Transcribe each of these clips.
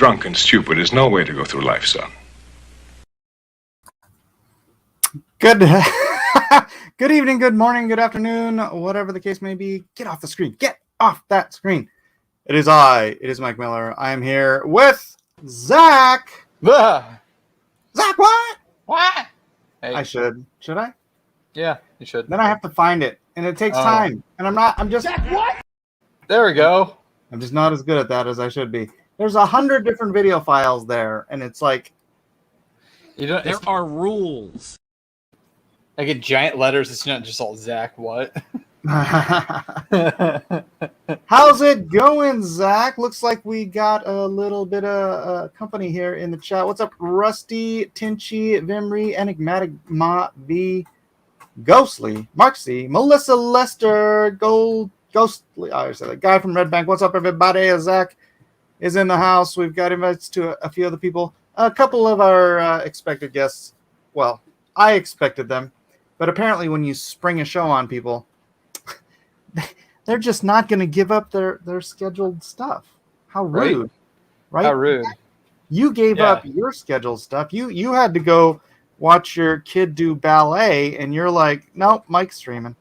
drunk and stupid is no way to go through life, son. Good evening, good morning, good afternoon, whatever the case may be. Get off the screen. Get off that screen. It is Mike Miller. I am here with Zach. Zach, what? What? Hey. I should. Should I? Yeah, you should. Then I have to find it, and it takes time. And I'm just... Zach, what? There we go. I'm just not as good at that as I should be. There's 100 different video files there, and it's like... There are rules. Like in giant letters, it's not just all Zach, what? How's it going, Zach? Looks like we got a little bit of company here in the chat. What's up, Rusty, Tinchy, Vimri, Enigmatic, Ma, V, Ghostly, Marksy, Melissa Lester, Ghostly. I said that guy from Red Bank. What's up, everybody? Zach is in the house. We've got invites to a few other people. A couple of our expected guests. Well, I expected them. But apparently when you spring a show on people, they're just not going to give up their scheduled stuff. How rude, right? How rude. You gave up your scheduled stuff. You had to go watch your kid do ballet, and you're like, nope, Mike's streaming.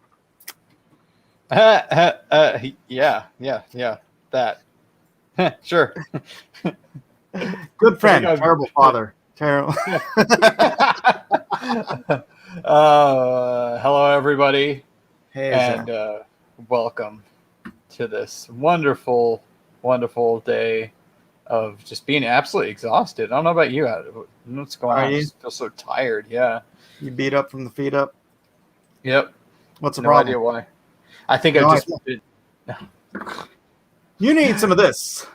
Yeah, that. Sure. Good friend, terrible father. Terrible. Hello, everybody. Hey, and welcome to this wonderful, wonderful day of just being absolutely exhausted. I don't know about you. What's going on? I just feel so tired. Yeah. You beat up from the feet up? Yep. What's the no problem? idea why. I think You need some of this.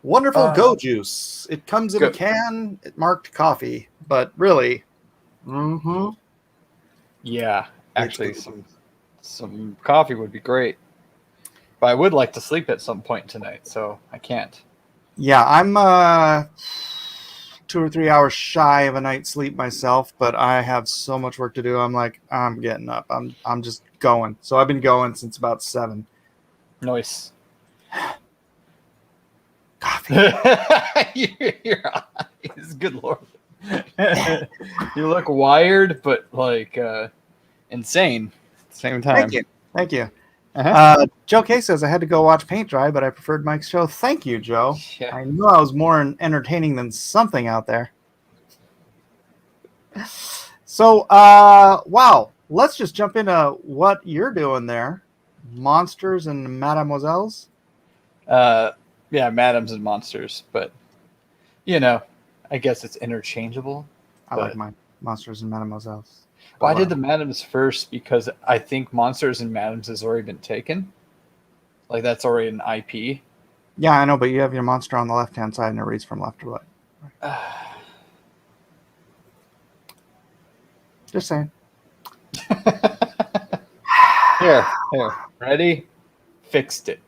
Wonderful Go Juice. It comes in a can. It marked coffee, but really, yeah. Actually, some coffee would be great. But I would like to sleep at some point tonight, so I can't. Yeah, I'm 2 or 3 hours shy of a night's sleep myself, but I have so much work to do. I'm like, I'm getting up. I'm just going. So I've been going since about 7. Nice. Coffee. Your eyes, good Lord. You look wired, but like insane at the same time. Thank you. Joe K says I had to go watch paint dry, but I preferred Mike's show. Thank you, Joe. Yeah. I knew I was more entertaining than something out there. So, wow. Let's just jump into what you're doing there. Monsters and Mademoiselles. Yeah, Madams and Monsters, but I guess it's interchangeable. I like my Monsters and Mademoiselles. Well, I did the Madams first because I think Monsters and Madams has already been taken. Like, that's already an IP. Yeah, I know, but you have your monster on the left-hand side and it reads from left to right. Just saying. Here. Ready? Fixed it.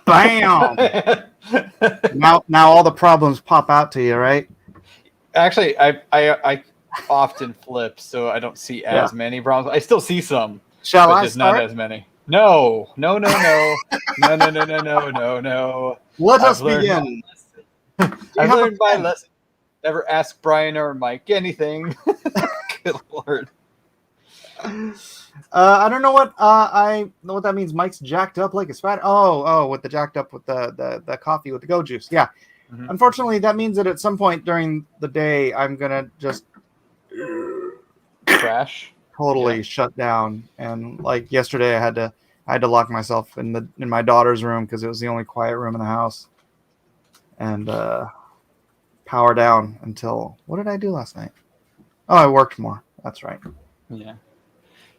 Bam! Now all the problems pop out to you, right? Actually, I often flip, so I don't see as many problems. I still see some. Shall I just start? Not as many. No. No. Let us begin. I've learned my lesson. Never ask Brian or Mike anything. Good Lord. I don't know what I know what that means. Mike's jacked up like a spat. Oh, with the jacked up with the coffee with the Go Juice. Yeah. Mm-hmm. Unfortunately, that means that at some point during the day, I'm gonna just crash, totally shut down. And like yesterday, I had to lock myself in my daughter's room because it was the only quiet room in the house, and power down until what did I do last night? Oh, I worked more. That's right. Yeah.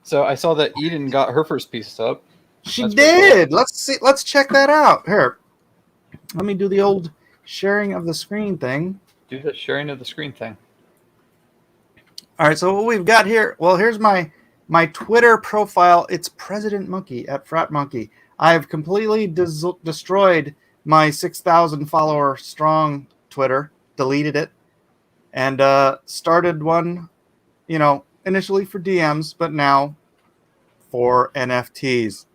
So I saw that Eden got her first piece up. She did. Cool. Let's see. Let's check that out. Here, let me do the old sharing of the screen thing. Do the sharing of the screen thing. All right. So what we've got here. Well, here's my Twitter profile. It's President Monkey at Frat Monkey. I've completely destroyed my 6,000 follower strong Twitter. Deleted it and started one. Initially for DMs, but now for NFTs.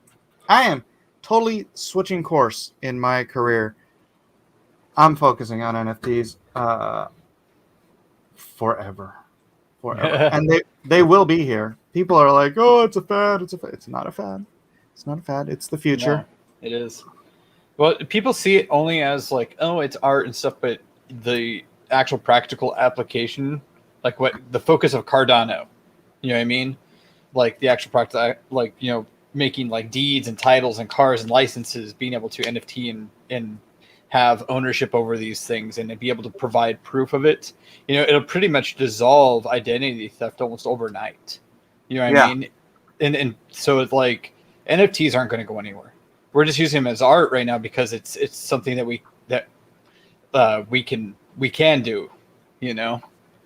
I am totally switching course in my career. I'm focusing on NFTs forever, and they will be here. People are like, "Oh, it's a fad. It's a fad." It's not a fad. It's not a fad. It's the future. No, it is. Well, people see it only as like, oh, it's art and stuff, but the actual practical application, like what the focus of Cardano, you know what I mean? Like the actual practical, like, you know, making like deeds and titles and cars and licenses, being able to NFT and have ownership over these things and be able to provide proof of it. You know, it'll pretty much dissolve identity theft almost overnight. You know what I mean? And so it's like NFTs aren't going to go anywhere. We're just using them as art right now because it's something that we can do, you know.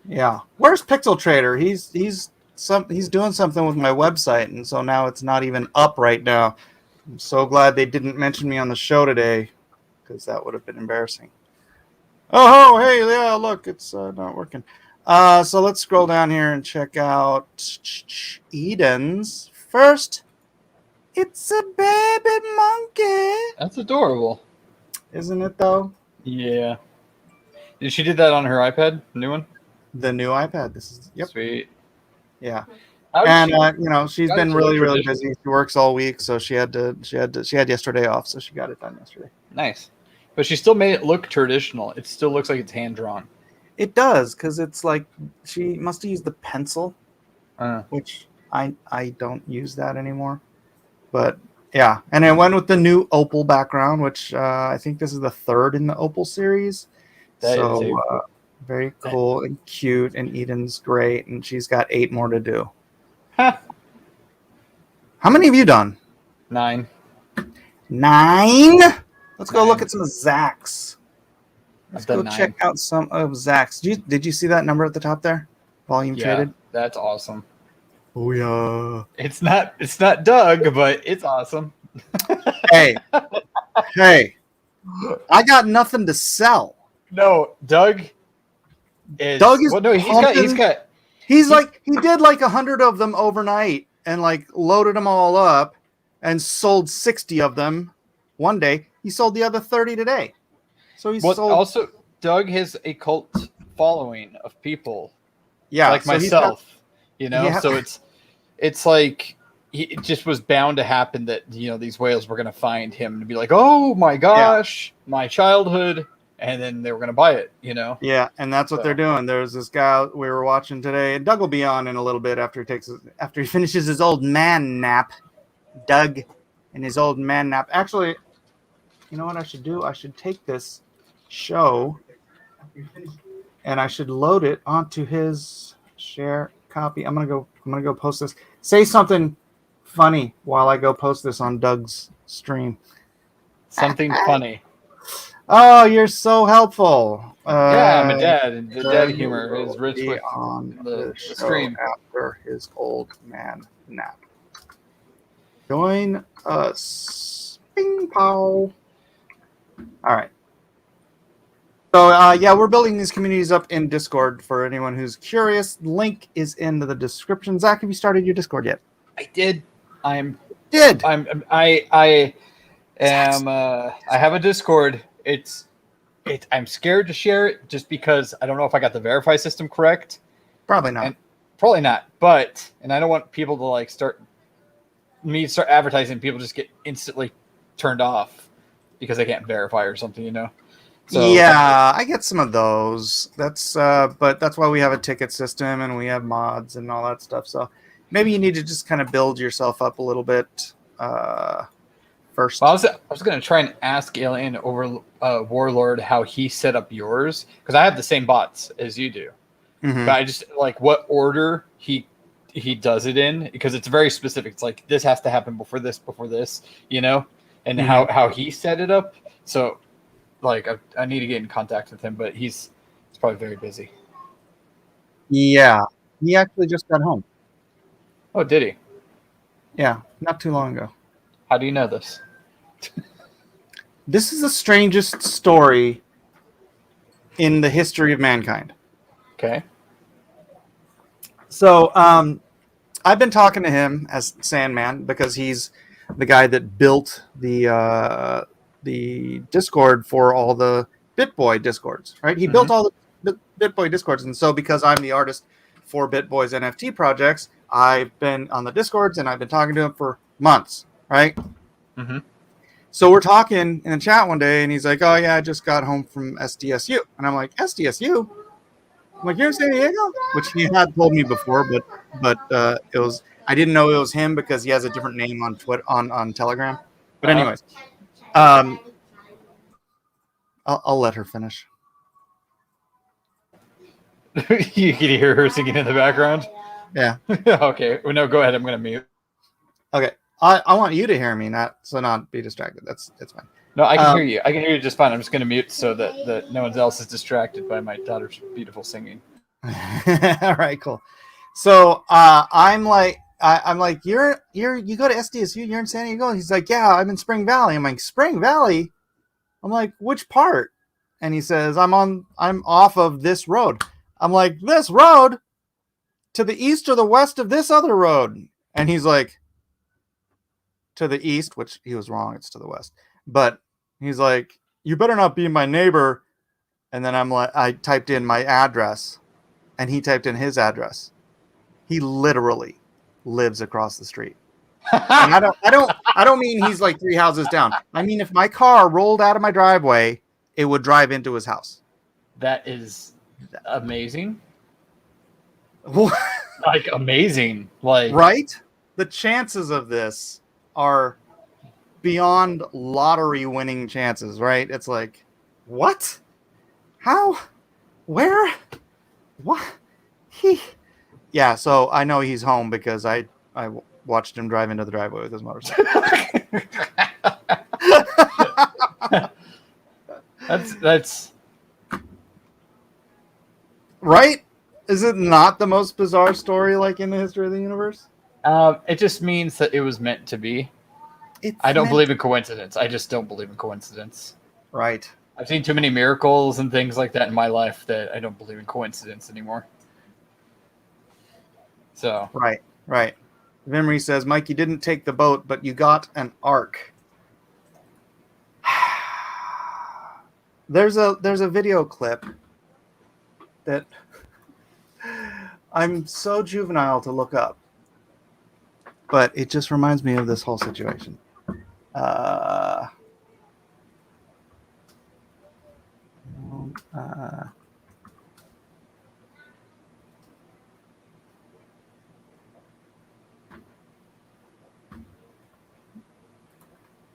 Yeah. Where's Pixel Trader? He's doing something with my website, and so now it's not even up right now. I'm so glad they didn't mention me on the show today, because that would have been embarrassing. Oh, hey, yeah, look, it's not working. So let's scroll down here and check out Eden's. First, it's a baby monkey. That's adorable. Isn't it, though? Yeah. She did that on her iPad, new one? The new iPad. This is, yep. Sweet. Yeah. And you know, she's been really busy. She works all week, so she had yesterday off, so she got it done yesterday. Nice. But she still made it look traditional. It still looks like it's hand drawn. It does, because it's like she must have used the pencil, which I don't use that anymore. But yeah, and I went with the new Opal background, which I think this is the third in the Opal series. So very cool and cute, and Eden's great, and she's got 8 more to do. Huh. How many have you done? 9. 9? Let's go look at some of Zach's. Let's go check out some of Zach's. Did you see that number at the top there? Volume traded? That's awesome. Oh yeah. It's not Doug, but it's awesome. Hey. I got nothing to sell. No, Doug is well, no, he did like 100 of them overnight and like loaded them all up and sold 60 of them one day. He sold the other 30 today. So he sold. Also, Doug has a cult following of people, like so myself. You know, so it's like it just was bound to happen that, you know, these whales were going to find him and be like, oh my gosh, my childhood, and then they were going to buy it. You know. Yeah, and that's what they're doing. There's this guy we were watching today, and Doug will be on in a little bit after he finishes his old man nap. Doug and his old man nap. Actually, you know what I should do? I should take this show and I should load it onto his share copy. I'm gonna go post this. Say something funny while I go post this on Doug's stream. Something funny. Oh, you're so helpful. Yeah, I'm a dad, and the dad humor is rich with on the stream after his old man nap. Join us. Bing pow. All right. So, we're building these communities up in Discord for anyone who's curious. Link is in the description. Zach, have you started your Discord yet? I did. I have a Discord. I'm scared to share it just because I don't know if I got the verify system correct. Probably not. Probably not. But I don't want people to like start advertising. People just get instantly turned off because they can't verify or something, you know. So, yeah, I get some of those. But that's why we have a ticket system and we have mods and all that stuff. So maybe you need to just kind of build yourself up a little bit first. Well, I was going to try and ask Alien over Warlord how he set up yours, because I have the same bots as you do. Mm-hmm. But I just like what order he does it in, because it's very specific. It's like this has to happen before this, you know, and how he set it up. So like I need to get in contact with him, but he's probably very busy. Yeah, he actually just got home. Oh, did he? Yeah, not too long ago. How do you know this? This is the strangest story in the history of mankind. Okay. So, I've been talking to him as Sandman because he's the guy that built the Discord for all the BitBoy Discords, right? He built all the BitBoy Discords, and so because I'm the artist for BitBoy's NFT projects, I've been on the Discords and I've been talking to him for months, right? Mm-hmm. So we're talking in the chat one day, and he's like, "Oh yeah, I just got home from SDSU," and I'm like, "SDSU?" I'm like, "You're in San Diego?" Which he had told me before, but it was I didn't know it was him because he has a different name on Twitter on Telegram. But anyways, I'll let her finish. You can hear her singing in the background. Yeah. Okay. Well, no, go ahead. I'm gonna mute. Okay. I want you to hear me, not be distracted. That's fine. No, I can hear you. I can hear you just fine. I'm just gonna mute so that no one else is distracted by my daughter's beautiful singing. All right, cool. So I'm like, you go to SDSU, you're in San Diego. He's like, yeah, I'm in Spring Valley. I'm like, Spring Valley? I'm like, which part? And he says, I'm off of this road. I'm like, this road? To the east or the west of this other road? And he's like, to the east, which he was wrong. It's to the west. But he's like, you better not be my neighbor. And then I'm like, I typed in my address, and he typed in his address. He literally lives across the street. And I don't mean he's like 3 houses down. I mean, if my car rolled out of my driveway, it would drive into his house. That is amazing. Like amazing. Like right? The chances of this are beyond lottery winning chances, right? It's like, what? How? Where? What? Yeah, so I know he's home because I watched him drive into the driveway with his motorcycle. That's right? Is it not the most bizarre story like in the history of the universe? It just means that it was meant to be. I don't believe in coincidence. I just don't believe in coincidence. Right. I've seen too many miracles and things like that in my life that I don't believe in coincidence anymore. So right. Vimri says, Mike, you didn't take the boat, but you got an arc. There's a video clip that I'm so juvenile to look up, but it just reminds me of this whole situation.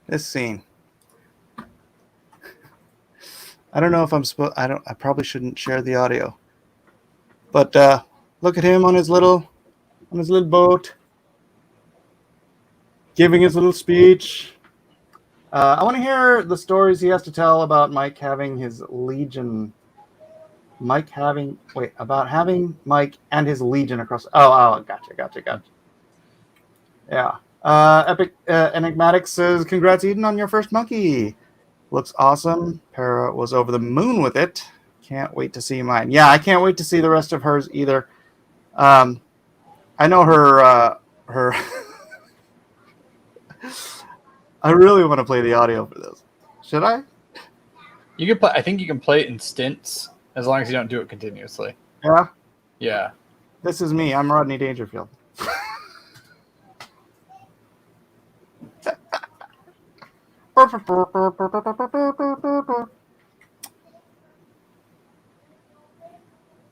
This scene. I don't know if I'm supposed. I probably shouldn't share the audio. But look at him on his little boat, giving his little speech. I want to hear the stories he has to tell about Mike having his legion. About having Mike and his legion across. Oh, gotcha. Yeah. Epic Enigmatic says, "Congrats, Eden, on your first monkey. Looks awesome. Para was over the moon with it. Can't wait to see mine." Yeah, I can't wait to see the rest of hers either. I know her. I really want to play the audio for this. Should I? You can play. I think you can play it in stints as long as you don't do it continuously. Yeah. Yeah. This is me. I'm Rodney Dangerfield.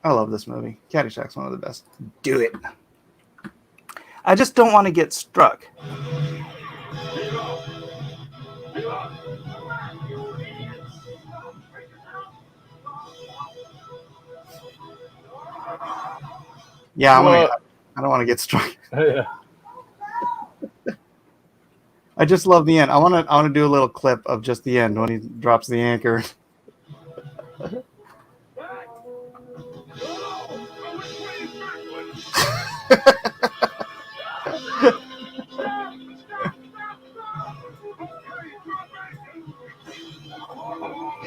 I love this movie. Caddyshack's one of the best. Do it. I just don't want to get struck. Yeah, I don't want to get struck. Yeah. I just love the end. I want to do a little clip of just the end when he drops the anchor.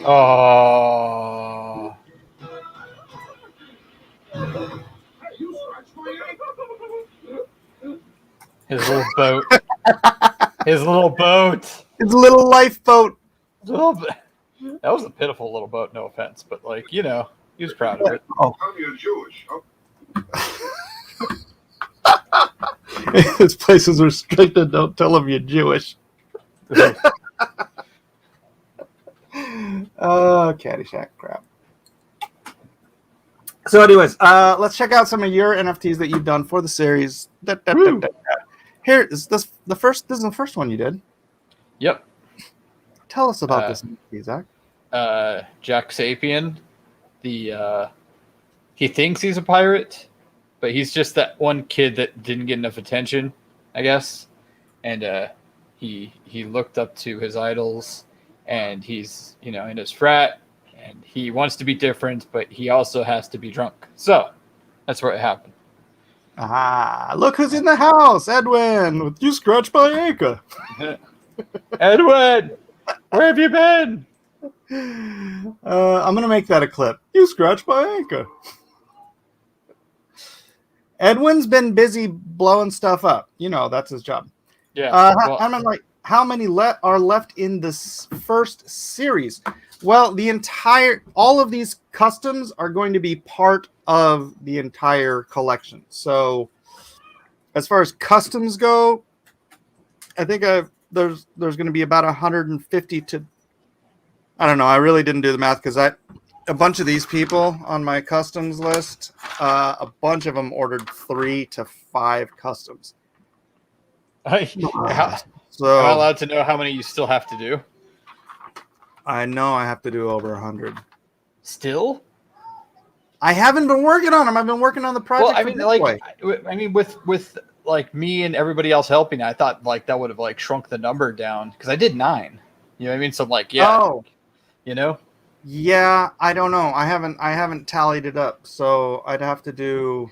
Oh. His little boat. His little boat. His little lifeboat. Little bit. That was a pitiful little boat, no offense, but like, he was proud of it. Oh. You're Jewish. This place is restricted. Don't tell them you're Jewish. Caddyshack crap. So, anyways, let's check out some of your NFTs that you've done for the series. Here is this the first. This is the first one you did. Yep. Tell us about this NFT, Zach. Jack Sapien, he thinks he's a pirate, but he's just that one kid that didn't get enough attention, I guess. And he looked up to his idols, and he's in his frat, and he wants to be different, but he also has to be drunk. So that's where it happened. Look who's in the house, Edwin. With you scratched by Anchor. Edwin, where have you been? I'm gonna make that a clip. You scratched by Anchor. Edwin's been busy blowing stuff up. That's his job. Yeah. How many are left in this first series? Well, all of these customs are going to be part of the entire collection. So, as far as customs go, I think there's going to be about 150 to. I don't know. I really didn't do the math because a bunch of these people on my customs list, a bunch of them ordered 3 to 5 customs. Am I allowed to know how many you still have to do? I know I have to do over 100. Still? I haven't been working on them. I've been working on the project. Well, with like me and everybody else helping, I thought like that would have like shrunk the number down because I did 9. You know what I mean? So like, yeah. Oh. Yeah, I don't know. I haven't tallied it up, so I'd have to do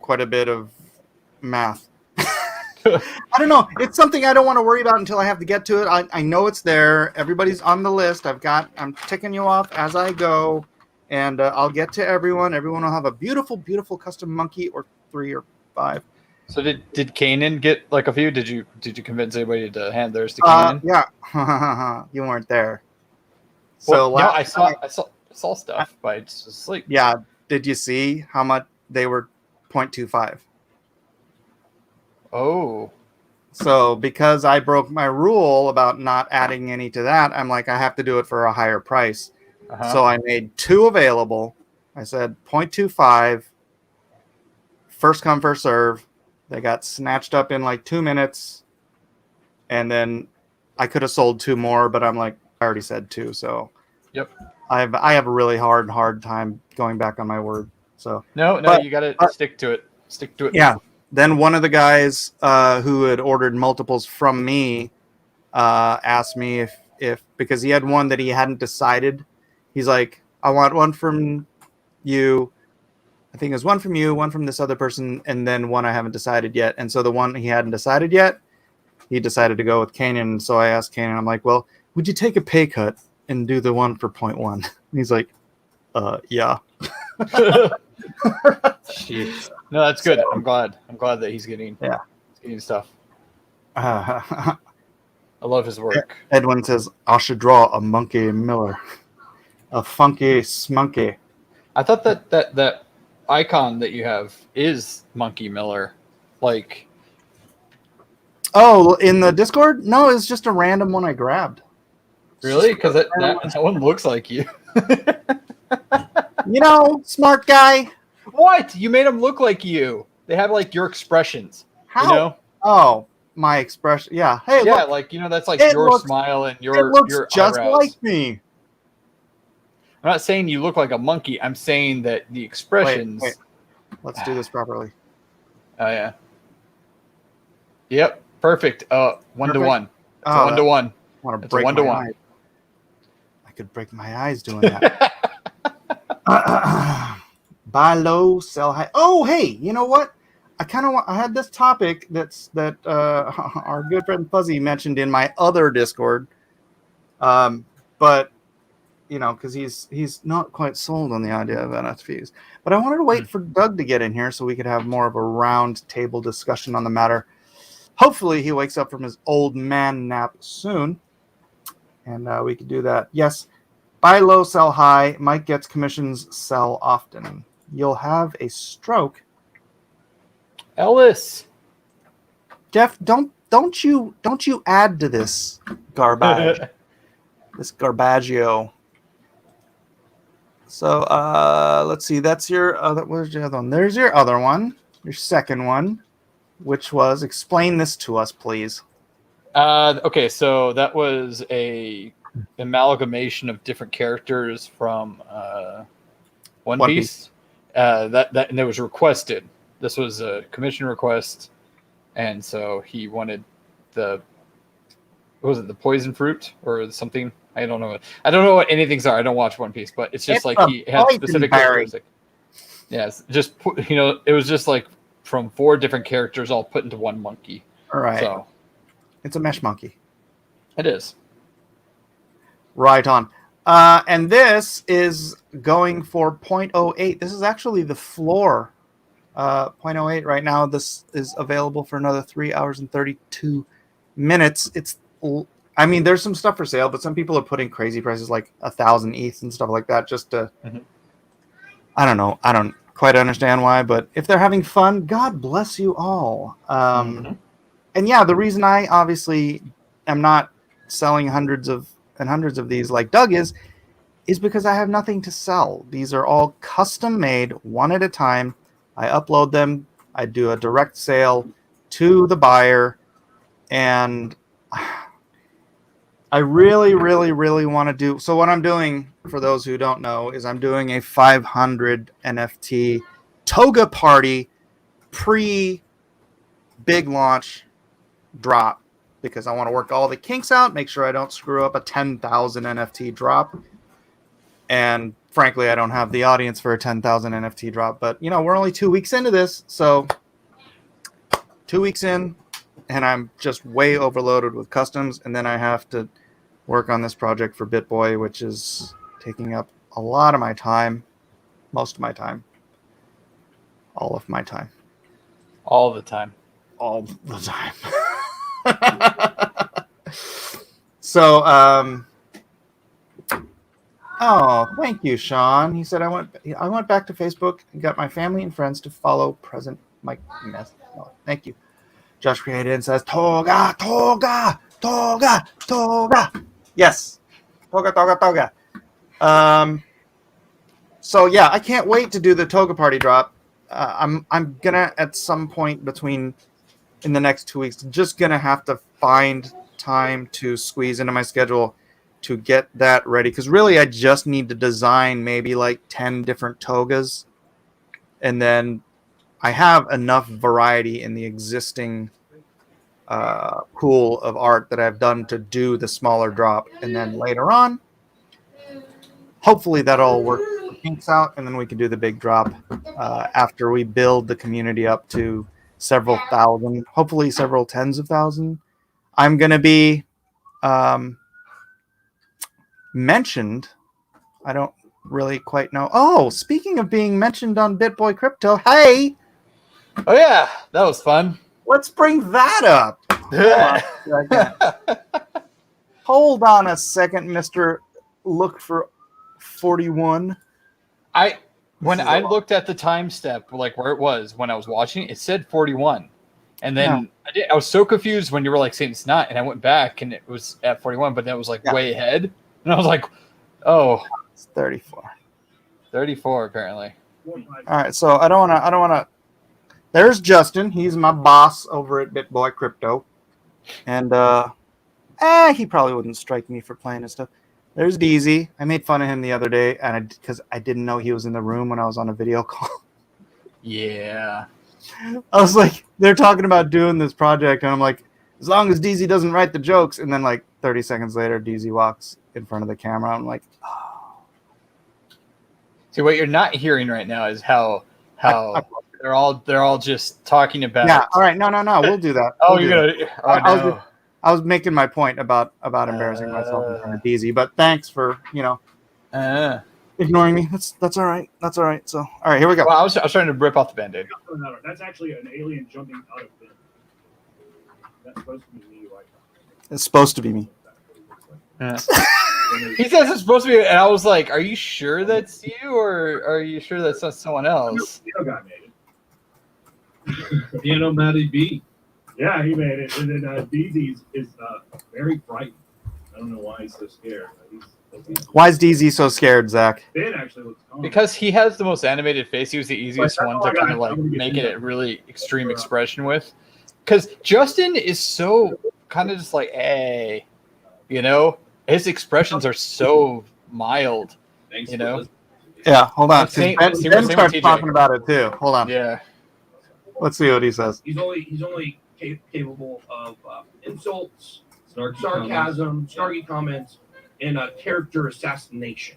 quite a bit of math. I don't know. It's something I don't want to worry about until I have to get to it. I know it's there. Everybody's on the list. I'm ticking you off as I go, and I'll get to everyone. Everyone will have a beautiful, beautiful custom monkey or 3 or 5. So did Kanan get like a few? Did you convince anybody to hand theirs to Kanan? Yeah, you weren't there. So I saw stuff, but I just was asleep. Yeah, did you see how much they were 0.25? Oh. So because I broke my rule about not adding any to that, I'm like, I have to do it for a higher price. So I made 2 available. I said 0.25, first come, first serve. They got snatched up in like 2 minutes. And then I could have sold 2 more, but I'm like, I already said 2. So yep. I have a really hard time going back on my word. So no, you got to stick to it. Stick to it. Yeah. Then one of the guys who had ordered multiples from me asked me if because he had one that he hadn't decided. He's like, I want one from you. I think it was one from you, one from this other person, and then one I haven't decided yet. And so the one he hadn't decided yet, he decided to go with Kanan. So I asked Kanan, I'm like, well, would you take a pay cut and do the one for 0.1? And he's like, yeah. Jeez. No, that's good. I'm glad that he's getting stuff. I love his work. Edwin says, I should draw a monkey Miller. A funky smunky. I thought that icon that you have is Monkey Miller. Like, oh, in the Discord? No, it's just a random one I grabbed. Really? Because that one looks like you. Smart guy. What? You made them look like you. They have like your expressions. How? Oh, my expression. Yeah. Hey, yeah, look, like that's like your smile and your just eyebrows. like me. I'm not saying you look like a monkey. I'm saying that the expressions. Wait. Let's do this properly. Oh yeah. Yep. Perfect. 1 to 1. It's a 1 to 1. I want to It's break a 1 to my 1. eye. I could break my eyes doing that. Buy low, sell high. Oh, hey, you know what? I had this topic that our good friend Fuzzy mentioned in my other Discord. But because he's not quite sold on the idea of NFTs. But I wanted to wait for Doug to get in here so we could have more of a round table discussion on the matter. Hopefully he wakes up from his old man nap soon. and we could do that. Yes, buy low, sell high. Mike gets commissions, sell often. You'll have a stroke. Ellis. Jeff, don't you add to this garbage. This garbaggio. So let's see. That's your other. Where's your other one? There's your other one. Your second one, which was explain this to us, please. Okay, so that was a amalgamation of different characters from One Piece. That and it was requested. This was a commission request, and so he wanted the poison fruit or something? I don't know. I don't know what anything's are. I don't watch One Piece, but it's just like he has specific characteristics. Yes, just it was just like from 4 different characters all put into one monkey. All right. So it's a mesh monkey. It is. Right on. And this is going for 0.08. This is actually the floor. 0.08 right now. This is available for another 3 hours and 32 minutes. I mean, there's some stuff for sale, but some people are putting crazy prices like 1,000 ETH and stuff like that just to, I don't know. I don't quite understand why, but if they're having fun, God bless you all. And yeah, the reason I obviously am not selling hundreds of these like Doug is because I have nothing to sell. These are all custom made, one at a time. I upload them. I do a direct sale to the buyer, and I really, really, really want to do. So what I'm doing, for those who don't know, is I'm doing a 500 NFT toga party pre-big launch drop, because I want to work all the kinks out, make sure I don't screw up a 10,000 NFT drop. And frankly, I don't have the audience for a 10,000 NFT drop, but we're only 2 weeks into this. So 2 weeks in, and I'm just way overloaded with customs. And then I have to work on this project for BitBoy, which is taking up a lot of my time, most of my time, all of my time. All the time. All the time. So, oh, thank you, Sean. He said I went back to Facebook and got my family and friends to follow present Mike Mess. Oh, thank you. Josh created and says toga, toga, toga, toga. Yes, toga, toga, toga. So yeah, I can't wait to do the toga party drop. I'm gonna at some point in the next 2 weeks, just gonna have to find time to squeeze into my schedule to get that ready, because really I just need to design maybe like 10 different togas, and then I have enough variety in the existing pool of art that I've done to do the smaller drop, and then later on hopefully that'll work the kinks out, and then we can do the big drop after we build the community up to several thousand, hopefully several tens of thousand. I'm going to be mentioned. I don't really quite know. Oh, speaking of being mentioned on BitBoy Crypto, hey! Oh, yeah. That was fun. Let's bring that up. Hold on a second, Mr. Look for 41. When I looked at the time step, like where it was when I was watching, it said 41. And then I was so confused when you were like saying it's not, and I went back and it was at 41, but that was like way ahead. And I was like, oh, it's 34. 34 apparently. All right, so I don't want to. There's Justin. He's my boss over at BitBoy Crypto, and he probably wouldn't strike me for playing his stuff. There's DZ. I made fun of him the other day, and because I didn't know he was in the room when I was on a video call. Yeah. I was like, they're talking about doing this project, and I'm like, as long as DZ doesn't write the jokes, and then like 30 seconds later, DZ walks in front of the camera. I'm like, oh. See, what you're not hearing right now is how they're all just talking about. Yeah. All right. No. We'll do that. Oh, you're gonna. Oh, no. I was making my point about embarrassing myself in front of DZ, but thanks for ignoring me. That's all right. That's all right. So, all right, here we go. Well, I was trying to rip off the Band-Aid. That's actually an alien jumping out of bed. That's supposed to be me, right? It's supposed to be me. Yeah. He says it's supposed to be, and I was like, "Are you sure that's you, or are you sure that's not someone else?" Piano guy made it. Piano Matty B. Yeah, he made it. And then DZ is very frightened. I don't know why he's so scared. Why is DZ so scared, Zach? Ben actually looks calm. Because he has the most animated face. He was the easiest Like, one that's to all I kind of got. like I'm gonna get make into it a really extreme expression with. Because Justin is so kind of just like, hey, you know, his expressions are so mild. Thanks You for know? listening. Yeah, hold on. 'cause Same- Ben same with starts TJ. talking about it too. Hold on. Yeah. Let's see what he says. He's only capable of insults, Snarky sarcasm, snarky comments, and character assassination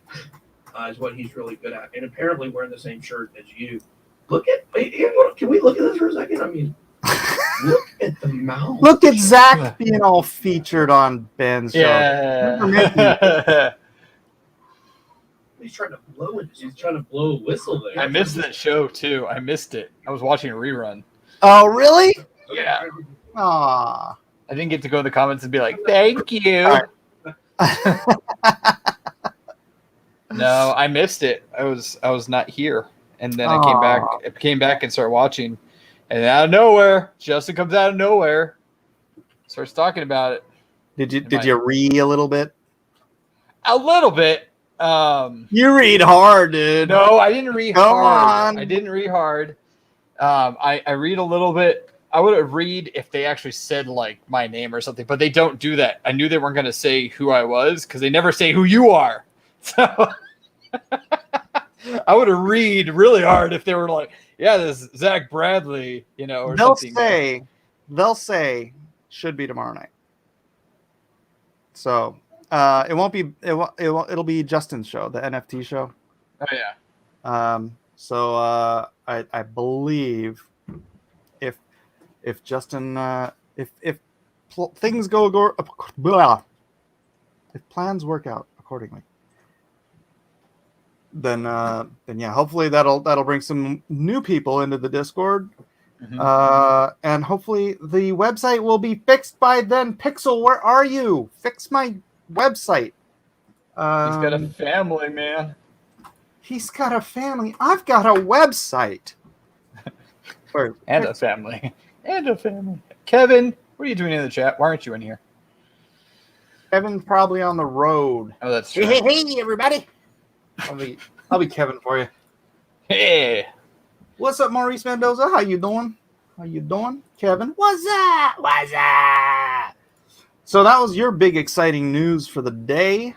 is what he's really good at. And apparently wearing the same shirt as you. Can we look at this for a second? I mean, look at the mouth. Look at Zach being all featured on Ben's show. Yeah. He's trying to blow it. He's trying to blow a whistle there. I missed that show too. I missed it. I was watching a rerun. Oh, really? Yeah. Aw. I didn't get to go in the comments and be like, "Thank you." All No, I missed it. I was not here, and then I came back and started watching, and out of nowhere, Justin comes out of nowhere, starts talking about it Did you read a little bit? a little bit. You read hard, dude. No, I didn't read Come hard. on. I didn't read hard. I read a little bit. I would have read if they actually said like my name or something, but they don't do that. I knew they weren't going to say who I was because they never say who you are. So I would have read really hard if they were like, "Yeah, this is Zach Bradley," you know, or something. They'll say should be tomorrow night. So it won't be. It'll be Justin's show, the NFT show. Oh yeah. So I believe if Justin if things go if plans work out accordingly, then yeah, hopefully that'll bring some new people into the Discord. Mhm. And hopefully the website will be fixed by then. Pixel, where are you? Fix my website. He's got a family, man. He's got a family. I've got a website. And a family. And a family. Kevin, what are you doing in the chat? Why aren't you in here? Kevin's probably on the road. Oh, that's true. Hey, everybody. I'll be Kevin for you. Hey. What's up, Maurice Mendoza? How you doing? Kevin? What's up? So that was your big exciting news for the day.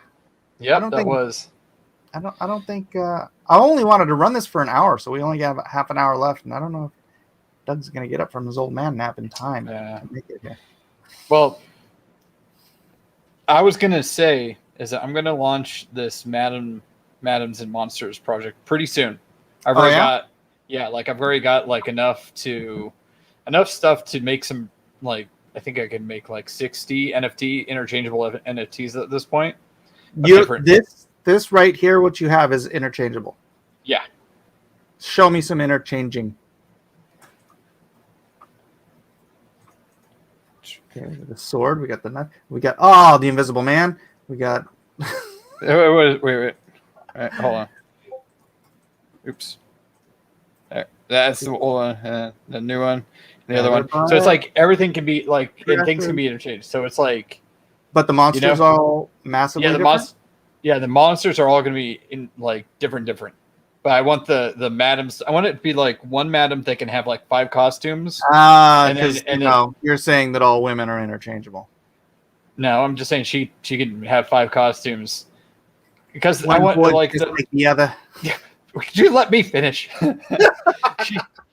Yep, that was. I don't think I only wanted to run this for an hour, so we only have half an hour left, and I don't know if Doug's gonna get up from his old man nap in time Yeah. to make it here. Well, I was gonna say is that I'm gonna launch this Madams and Monsters project pretty soon. I've already got like enough stuff to make some, like, I think I can make like 60 NFT interchangeable NFTs at this point. This right here, what you have is interchangeable. Yeah. Show me some interchanging. Okay, the sword. We got the knife. We got the Invisible Man. We got. Wait. All right, hold on. Oops. There. That's the old one, the new one, the other one. So it's like everything can be like, and things can be interchanged. So it's like. But the monsters all massively different? The monsters are all going to be in like different. But I want the madams. I want it to be like one madam that can have like 5 costumes. Because you're saying that all women are interchangeable. No, I'm just saying she can have 5 costumes. Because One I want would like just like the other. Could you let me finish?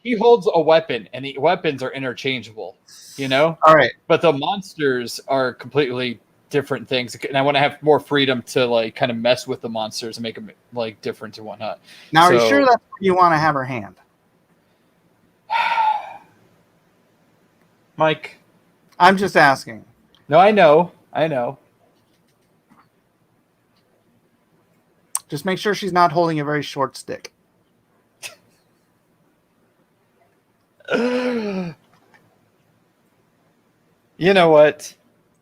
She holds a weapon, and the weapons are interchangeable. You know. All right. But the monsters are completely different things, and I want to have more freedom to like kind of mess with the monsters and make them like different and whatnot. Now, are you sure that's where you want to have her hand? Mike? I'm just asking. No, I know. Just make sure she's not holding a very short stick. You know what?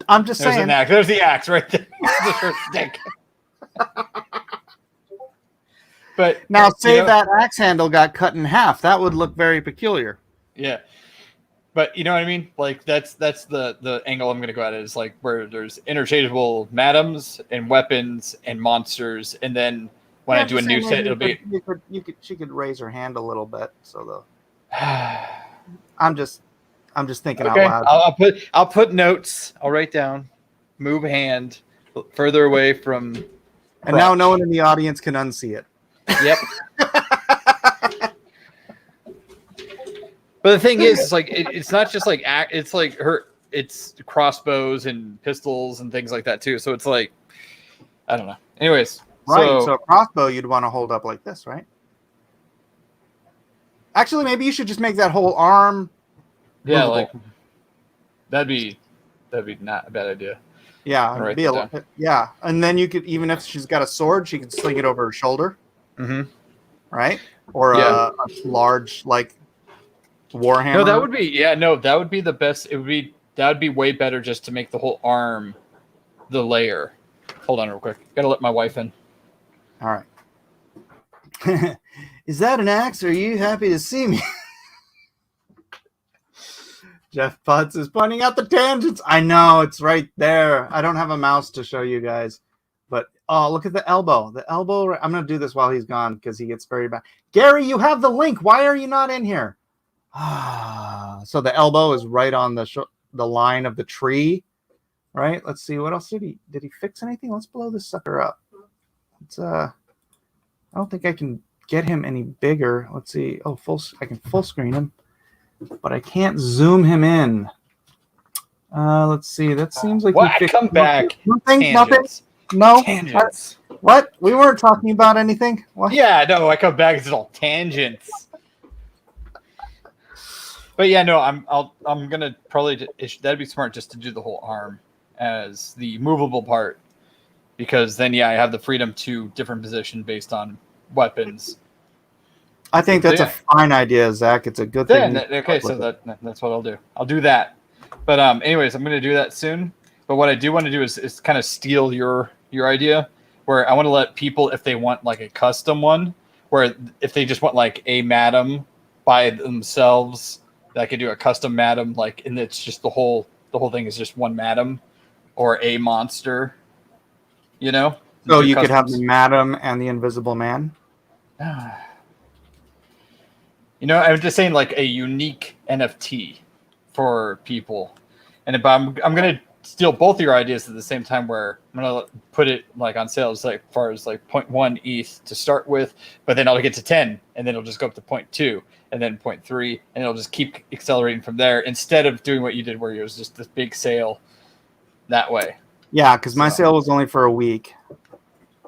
I'm just There's saying. an axe. There's the axe right there. The short stick. But Now, say you know, that axe handle got cut in half. That would look very peculiar. yeah. But you know what I mean? Like that's the angle I'm going to go at it is like where there's interchangeable madams and weapons and monsters, and then when I do a new set, it'll be. She could raise her hand a little bit. So I'm just thinking out Okay, loud. I'll put notes. I'll write down. Move hand further away from. And now no one in the audience can unsee it. Yep. But the thing is, it's like it's not just like it's like it's crossbows and pistols and things like that too. So it's like I don't know. Anyways, right. So a crossbow you'd want to hold up like this, right? Actually, maybe you should just make that whole arm. Yeah, movable. like that'd be not a bad idea. Yeah, yeah, and then you could, even if she's got a sword, she could sling it over her shoulder, right? Or a large like warhammer. No, that would be the best. That would be way better just to make the whole arm the layer. Hold on real quick. Gotta let my wife in. All right. Is that an axe? Or are you happy to see me? Jeff Putz is pointing out the tangents. I know, it's right there. I don't have a mouse to show you guys. But, oh, look at the elbow. The elbow. I'm going to do this while he's gone because he gets very bad. Gary, you have the link. Why are you not in here? So the elbow is right on the line of the tree, right? Let's see. What else did he fix anything? Let's blow this sucker up. I don't think I can get him any bigger. Let's see. Oh, I can full screen him. But I can't zoom him in. Let's see. That seems like what? Come back. Nothing. No. Tangents. What? We weren't talking about anything. What? Yeah, no. I come back. It's all tangents. But yeah, no. I'm gonna probably that'd be smart just to do the whole arm as the movable part, because then I have the freedom to different position based on weapons. I think that's a fine idea, Zach. It's a good thing. Okay, so that's what I'll do. I'll do that. But anyways, I'm going to do that soon. But what I do want to do is kind of steal your idea, where I want to let people, if they want like a custom one, where if they just want like a madam by themselves, that I could do a custom madam, like, and it's just the whole thing is just one madam or a monster, you know. So you could have the madam and the invisible man. You know, I was just saying like a unique NFT for people. And I'm going to steal both of your ideas at the same time, where I'm going to put it like on sales, like far as like 0.1 ETH to start with, but then I'll get to 10 and then it'll just go up to 0.2 and then 0.3 and it'll just keep accelerating from there, instead of doing what you did where it was just this big sale that way. Yeah, because my sale was only for a week.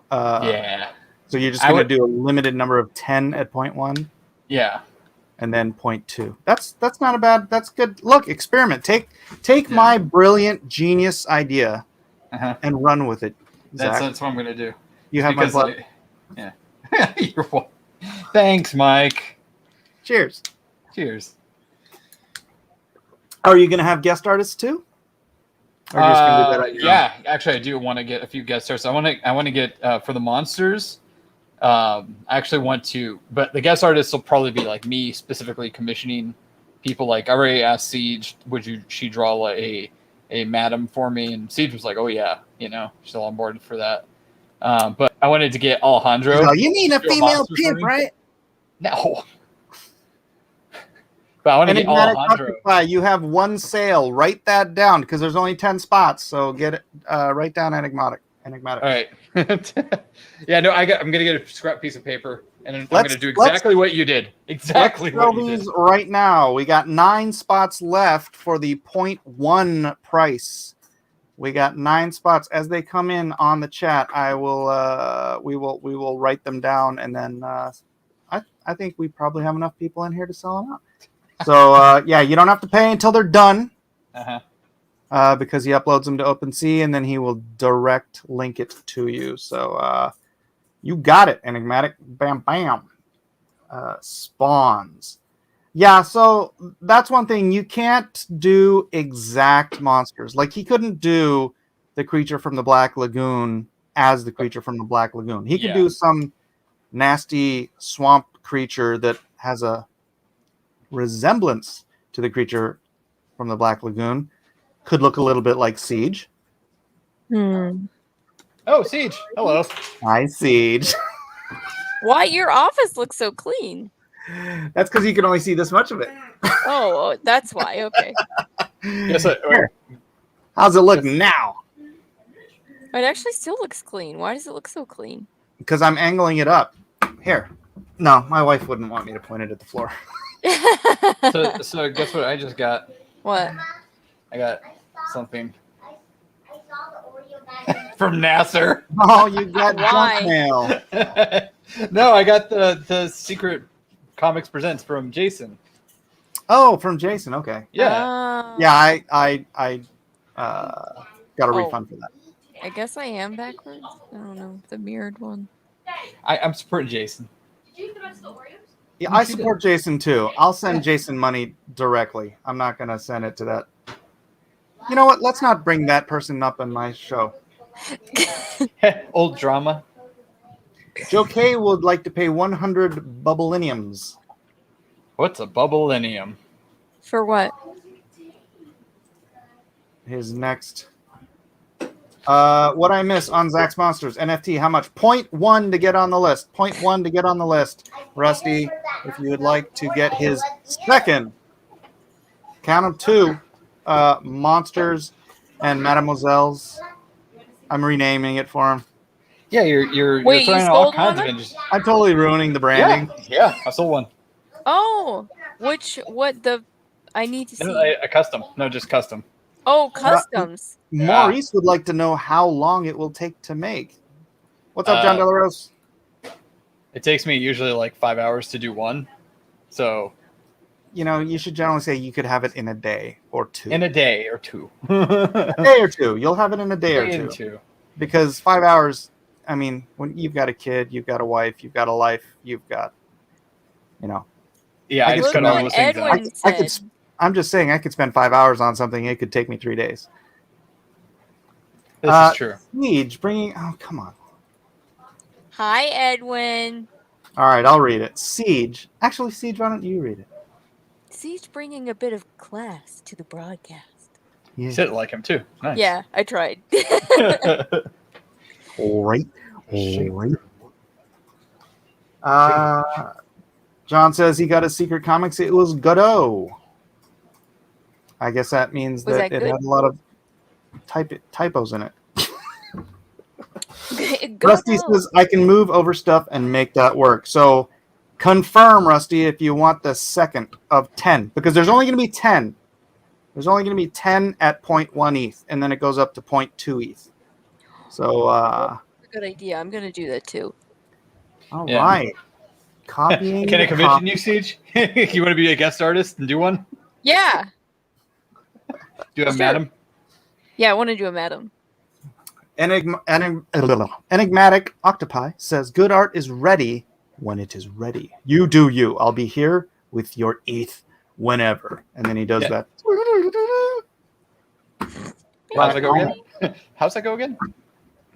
Yeah. So you're just going to do a limited number of 10 at 0.1? Yeah. And then 0.2. That's not a bad. That's good. Look, experiment. Take my brilliant genius idea and run with it. Zach. That's what I'm gonna do. You have my blood. Yeah. You're welcome. Thanks, Mike. Cheers. Cheers. Are you gonna have guest artists too? Or just gonna do that yeah, actually, I do want to get a few guest stars. I want to get for the monsters. I actually want to, but the guest artists will probably be like me specifically commissioning people. Like I already asked Siege, she draw like a madam for me, and Siege was like, oh yeah, you know, she's all on board for that. But I wanted to get Alejandro. Oh, you mean a female pimp, right? No. But I want to get Alejandro. You have one sale. Write that down because there's only 10 spots. So get it. Write down enigmatic. All right. Yeah, no, I'm gonna get a scrap piece of paper, and I'm gonna do exactly what you did. Exactly what you did. Right now, we got 9 spots left for the 0.1 price. We got 9 spots. As they come in on the chat, I will we will write them down, and then I think we probably have enough people in here to sell them out. So yeah, you don't have to pay until they're done. Because he uploads them to OpenSea, and then he will direct link it to you. So you got it, Enigmatic. Bam, bam. Spawns. Yeah, so that's one thing. You can't do exact monsters. Like he couldn't do the creature from the Black Lagoon as the creature from the Black Lagoon. He could Yeah. do some nasty swamp creature that has a resemblance to the creature from the Black Lagoon. Could look a little bit like Siege. Oh, Siege. Hello. Hi, Siege. Why your office looks so clean? That's because you can only see this much of it. Oh, that's why. Okay. Yes, Here. How's it look now? It actually still looks clean. Why does it look so clean? Because I'm angling it up. Here. No, my wife wouldn't want me to point it at the floor. so guess what I just got? What? I got something from Nasser. Oh, you got Why? junk mail. No, I got the Secret Comics Presents from Jason. Oh, from Jason. Okay. Yeah. Oh. Yeah, I got a refund for that. I guess I am backwards. I don't know. The mirrored one. I'm supporting Jason. Yeah, I support Jason too. I'll send Jason money directly. I'm not gonna send it to that. You know what? Let's not bring that person up in my show. Old drama. Joe K would like to pay 100 bubbliniums. What's a bubblinium? For what? His next. What I miss on Zach's Monsters NFT? How much? 0.1 to get on the list. 0.1 to get on the list. Rusty, if you would like to get his second, count of 2, Monsters and Mademoiselles. I'm renaming it for him. Yeah, you're Wait, throwing you out all sold kinds one? of industry. I'm totally ruining the branding. Yeah, I sold one. Oh, I need to see. No, a custom. No, just custom. Oh, customs. Maurice would like to know how long it will take to make. What's up, John Delaros? It takes me usually like 5 hours to do one. So You know, you should generally say you could have it in a day or 2. in a day or 2. A day or 2. You'll have it in a day or 2. Because 5 hours, I mean, when you've got a kid, you've got a wife, you've got a life, you've got, you know. Yeah, I just cut all those things out. I'm just saying I could spend 5 hours on something. It could take me 3 days. This is true. Siege, bringing... Oh, come on. Hi, Edwin. All right, I'll read it. Siege. Actually, Siege, why don't you read it? Siege bringing a bit of class to the broadcast. Yeah. You said it like him too. Nice. Yeah, I tried. All right. John says he got a Secret Comics. It was Godot. I guess that means that it had a lot of typos in it. Rusty says I can move over stuff and make that work. So confirm, Rusty, if you want the second of 10, because there's only going to be 10. There's only going to be 10 at 0.1 ETH, and then it goes up to 0.2 ETH. So, good idea. I'm going to do that too. All right. Copying. Can I commission you, Siege? You want to be a guest artist and do one? Yeah. Do a madam? Yeah, I want to do a madam. Enigmatic Octopi says, good art is ready when it is ready. You do you. I'll be here with your ETH whenever. And then he does that. How's that go again? How's that go again?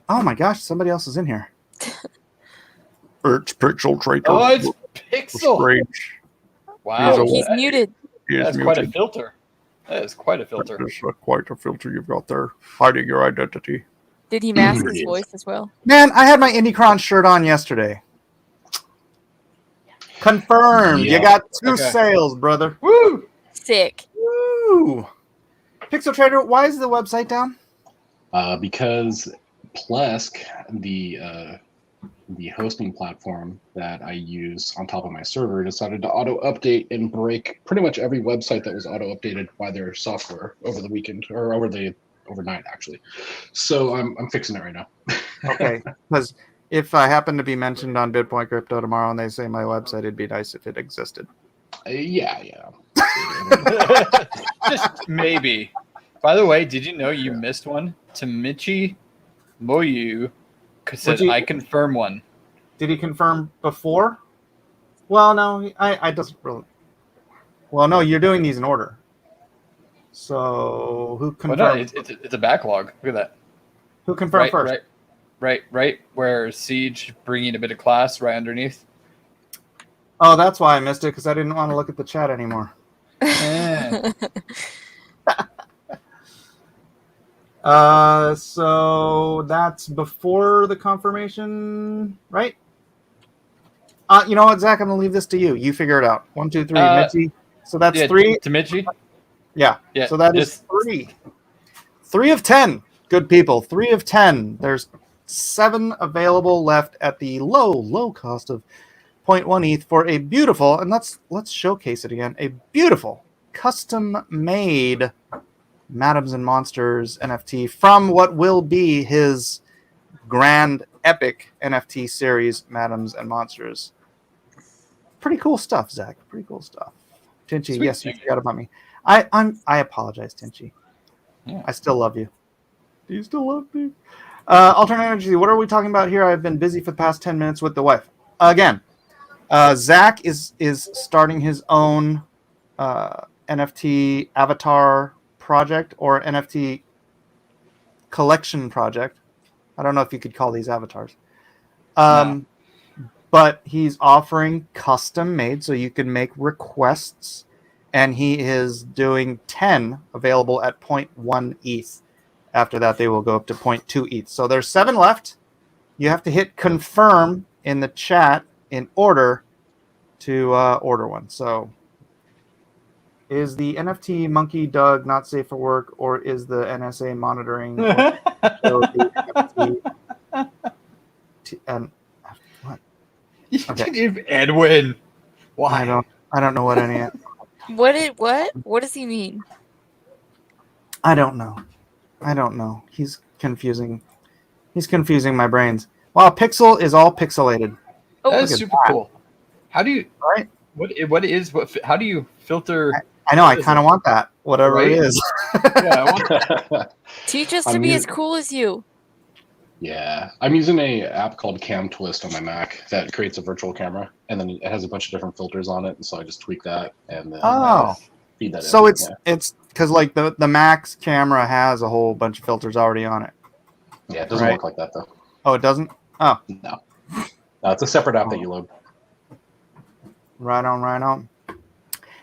Oh my gosh, somebody else is in here. It's Pixel Trader. Oh, it's Pixel. Strange. Wow. He's muted. That's quite a filter. That is quite a filter. That is quite a filter you've got there, hiding your identity. Did he mask his voice as well? Man, I had my Indicron shirt on yesterday. Confirmed. Yeah. You got 2 sales, brother. Woo! Sick. Woo! Pixel Trader, why is the website down? Because Plesk, the hosting platform that I use on top of my server, decided to auto-update and break pretty much every website that was auto-updated by their software over the weekend, or overnight, actually. So I'm fixing it right now. Okay, because if I happen to be mentioned on Bitcoin Crypto tomorrow and they say my website, it'd be nice if it existed. Yeah. Just maybe. By the way, did you know you missed one? Tamichi Moyu said, I confirm one. Did he confirm before? Well, no, I doesn't really. Well, no, you're doing these in order. So who Well, confirmed? no, it's a backlog. Look at that. Who confirmed first? Right. Where Siege bringing a bit of class right underneath. Oh, that's why I missed it, because I didn't want to look at the chat anymore. So that's before the confirmation, right? You know what, Zach? I'm gonna leave this to you. You figure it out. 1, 2, 3, Mitzi. So that's 3 to Mitzi. Yeah. Yeah. So that is 3. 3 of 10. Good people. 3 of 10. There's 7 available left at the low cost of 0.1 ETH for a beautiful, and let's showcase it again. A beautiful custom-made Madams and Monsters NFT from what will be his grand epic NFT series, Madams and Monsters. Pretty cool stuff, Zach. Pretty cool stuff. Tinchy, yes, you forgot about me. I apologize, Tinchy. Yeah. I still love you. Do you still love me? Alternate energy. What are we talking about here? I've been busy for the past 10 minutes with the wife. Again, Zach is starting his own NFT avatar project or NFT collection project. I don't know if you could call these avatars. But he's offering custom made, so you can make requests, and he is doing 10 available at 0.1 ETH. After that, they will go up to 0.2 ETH. So there's 7 left. You have to hit confirm in the chat in order to order one. So is the NFT Monkey Doug not safe for work, or is the NSA monitoring the NFT? And what? Okay. Edwin. Why? I don't know what any. What does he mean? I don't know. He's confusing my brains. Wow, Pixel is all pixelated. Oh, that is super cool. How do you? Right. How do you filter? I know. I kind of want that. Whatever it is. Yeah, I want that. Teach us to be as cool as you. Yeah, I'm using a app called Cam Twist on my Mac that creates a virtual camera, and then it has a bunch of different filters on it, and so I just tweak that and then feed that. So it's because like the Mac's camera has a whole bunch of filters already on it. Yeah, it doesn't work like that though. Oh, it doesn't? Oh. No, it's a separate app that you load. Right on.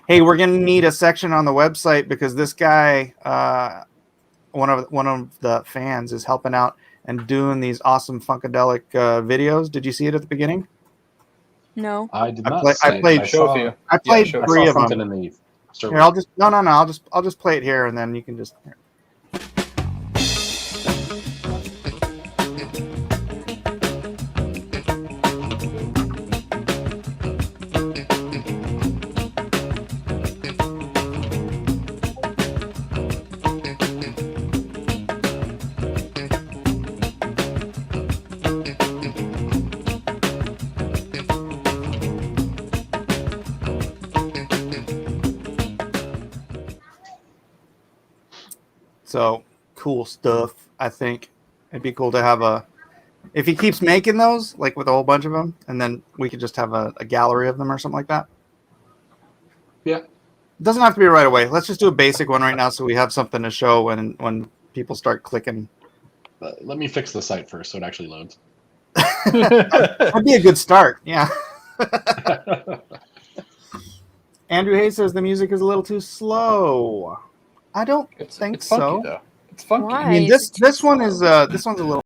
Hey, we're gonna need a section on the website because this guy, one of the fans, is helping out and doing these awesome Funkadelic videos. Did you see it at the beginning? No. I did not. I played 3 of them. In the here, I'll just play it here, and then you can just. Here. So cool stuff. I think it'd be cool to have if he keeps making those, like with a whole bunch of them, and then we could just have a gallery of them or something like that. Yeah. It doesn't have to be right away. Let's just do a basic one right now so we have something to show when people start clicking. Let me fix the site first so it actually loads. That'd be a good start. Yeah. Andrew Hayes says the music is a little too slow. I don't think it's funky, so. Though. It's funky. Why? I mean, this one is this one's a little.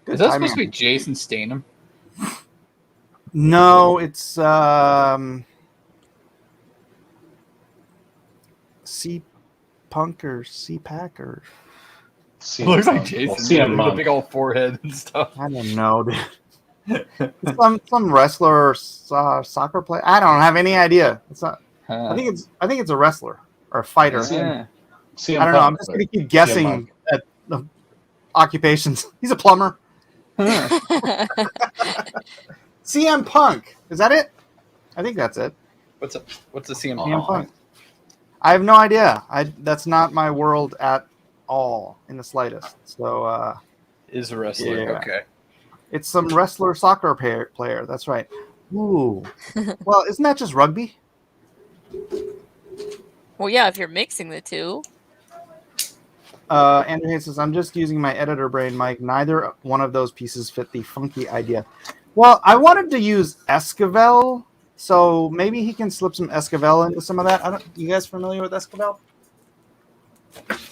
Is that supposed to be Jason Statham? No, it's C Punk or C Pack or. It looks like Jason. With a big old forehead and stuff. I don't know, dude. some wrestler or soccer player. I don't have any idea. It's not. I think it's a wrestler or a fighter. I don't know. I'm just gonna keep guessing of occupations. He's a plumber. CM Punk. Is that it? I think that's it. What's a CM CM Punk. I have no idea. That's not my world at all in the slightest. So Is a wrestler. Yeah. Okay. it's some wrestler soccer player. That's right. Ooh. Well, isn't that just rugby? Well, yeah, if you're mixing the two. Andrew Hayes says, I'm just using my editor brain, Mike. Neither one of those pieces fit the funky idea. Well, I wanted to use Esquivel, so maybe he can slip some Esquivel into some of that. You guys familiar with Esquivel?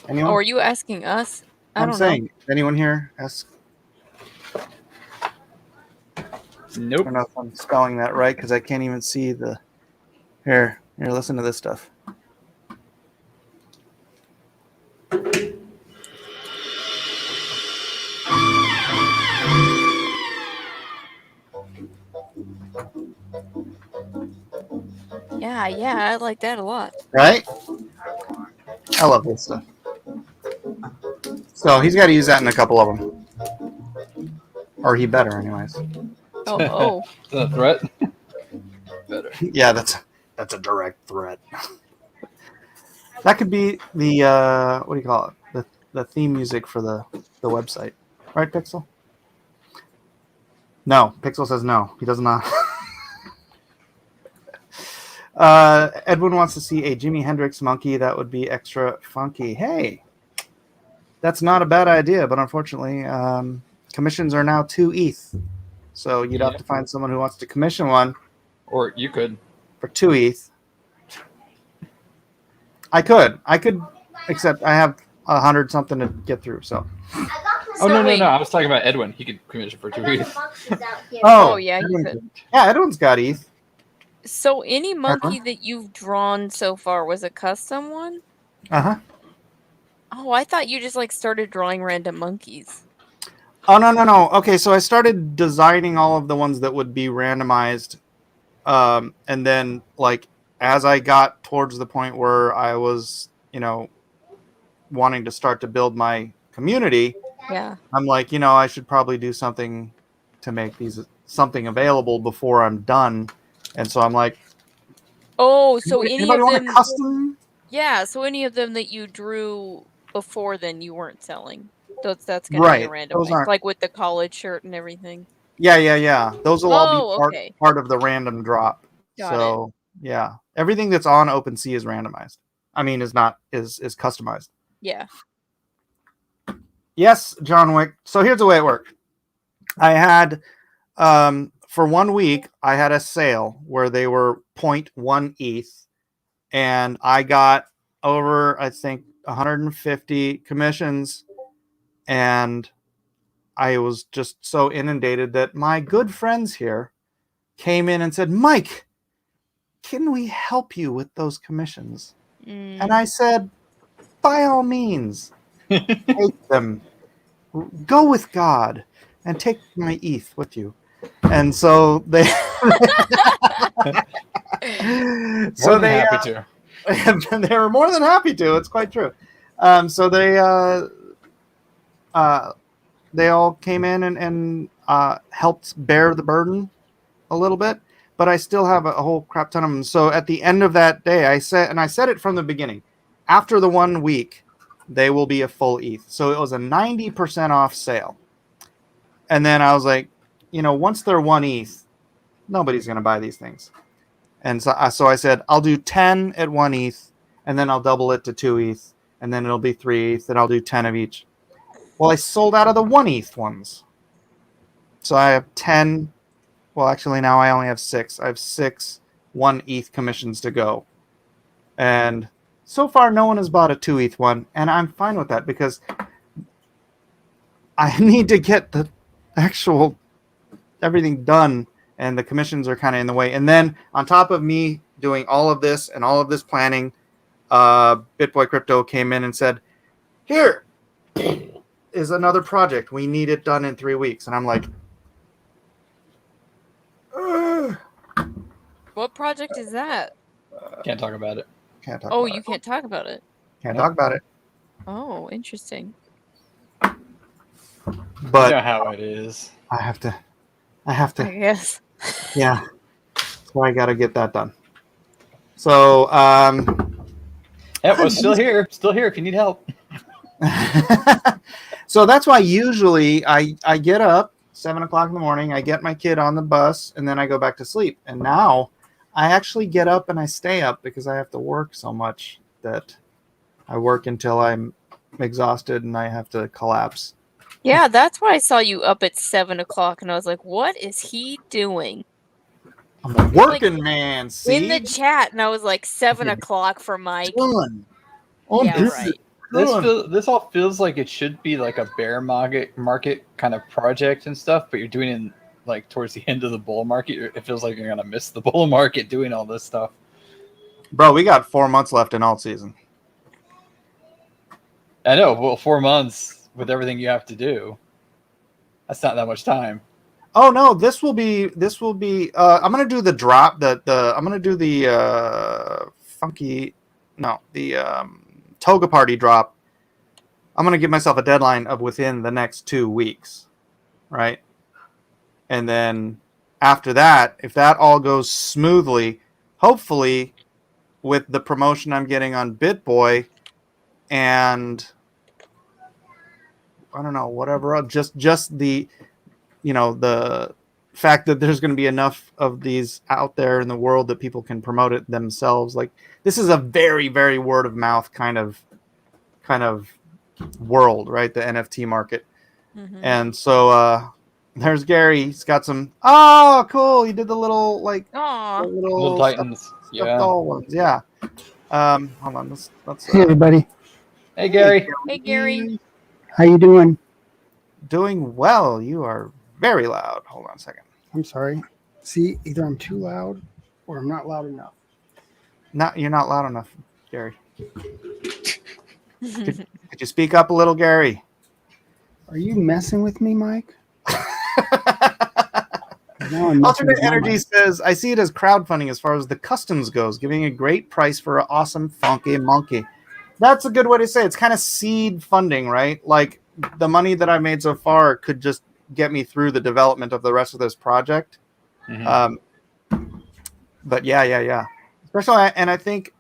Anyone? Oh, are you asking us? I I'm don't saying, anyone here? Nope. I don't know if I'm spelling that right because I can't even see the. Here, listen to this stuff. Yeah, I like that a lot. Right? I love this stuff. So he's got to use that in a couple of them. Or he better, anyways. Oh. Is that a threat? Better. Yeah, that's a direct threat. That could be the what do you call it? The theme music for the website, right, Pixel? No, Pixel says no. He does not. Edwin wants to see a Jimi Hendrix monkey. That would be extra funky. Hey, that's not a bad idea, but unfortunately, commissions are now 2 ETH. So you'd have to find someone who wants to commission one. Or you could. For 2 ETH. I could, except I have 100 something to get through. So. Oh no! I was talking about Edwin. He could commission for 2 ETH. Oh yeah, you could. Yeah, Edwin's got ETH. So any monkey that you've drawn so far was a custom one? Uh-huh. Oh, I thought you just like started drawing random monkeys. Oh no. Okay, so I started designing all of the ones that would be randomized. And then like as I got towards the point where I was, wanting to start to build my community, yeah, I'm like, I should probably do something to make these something available before I'm done. And so I'm like, oh, so any anybody of want them a custom? Yeah, so any of them that you drew before then you weren't selling. That's gonna be a Right. random Those one. aren't. Like with the college shirt and everything. Yeah. Those will all be okay. part of the random drop. Got it. Yeah. Everything that's on OpenSea is randomized. I mean, is customized. Yeah. Yes, John Wick. So here's the way it worked. I had, for 1 week, I had a sale where they were 0.1 ETH, and I got over, I think, 150 commissions, and I was just so inundated that my good friends here came in and said, Mike, can we help you with those commissions? And I said, by all means, take them. Go with God and take my ETH with you. And so they happy to. They were more than happy to. It's quite true. So they all came in and helped bear the burden a little bit, but I still have a whole crap ton of them. So at the end of that day, I said it from the beginning, after the 1 week, they will be a full ETH. So it was a 90% off sale. And then I was like, once they're 1 ETH, nobody's going to buy these things. And so I said, I'll do 10 at 1 ETH, and then I'll double it to 2 ETH, and then it'll be 3 ETH, and I'll do 10 of each. Well, I sold out of the 1 ETH ones. So I have 10. Well, actually, now I only have 6. I have 6 1 ETH commissions to go. And so far, no one has bought a 2 ETH one, and I'm fine with that because I need to get the actual everything done, and the commissions are kind of in the way. And then on top of me doing all of this and all of this planning, BitBoy Crypto came in and said, here is another project. We need it done in 3 weeks. And I'm like, What project is that? Can't talk about it. Can't talk Oh, about you it. can't talk about it. Can't talk about it. Oh, interesting. but you know how it is. I have to. I guess. Yeah. So I got to get that done. So, Yeah, well, still here if you need help. so that's why usually I get up 7:00 in the morning, I get my kid on the bus, and then I go back to sleep. And now I actually get up and I stay up because I have to work so much that I work until I'm exhausted and I have to collapse. Yeah, that's why I saw you up at 7:00, and I was like, "What is he doing?" I'm a working man. See, In the chat, and I was like, 7:00 for Mike. Done. Yeah, right. This all feels like it should be like a bear market kind of project and stuff, but you're doing it like towards the end of the bull market. It feels like you're gonna miss the bull market doing all this stuff. Bro, we got 4 months left in alt season. I know. Well, 4 months with everything you have to do. That's not that much time. Oh no, this will be I'm gonna do the drop I'm gonna do the toga party drop. I'm gonna give myself a deadline of within the next 2 weeks, right? And then after that, if that all goes smoothly, hopefully with the promotion I'm getting on BitBoy and I don't know, whatever, just the the fact that there's going to be enough of these out there in the world that people can promote it themselves. Like this is a very, very word of mouth kind of world, right? The NFT market. Mm-hmm. And so there's Gary. He's got some. Oh, cool! He did the little Aw. Little Titans. stuffed Yeah. doll ones. Yeah. Hold on. Let's Hey everybody, Hey, Gary. Hey, Gary. how you doing? Doing well. You are very loud. Hold on a second. I'm sorry. See, either I'm too loud or I'm not loud enough. You're not loud enough, Gary. Could you speak up a little, Gary? Are you messing with me, Mike? Now I'm messing Alternate with my Energy mic. says, I see it as crowdfunding as far as the customs goes, giving a great price for an awesome, funky monkey. That's a good way to say it. It's kind of seed funding, right? Like the money that I made so far could just get me through the development of the rest of this project. Mhm. But yeah. Especially, and I think,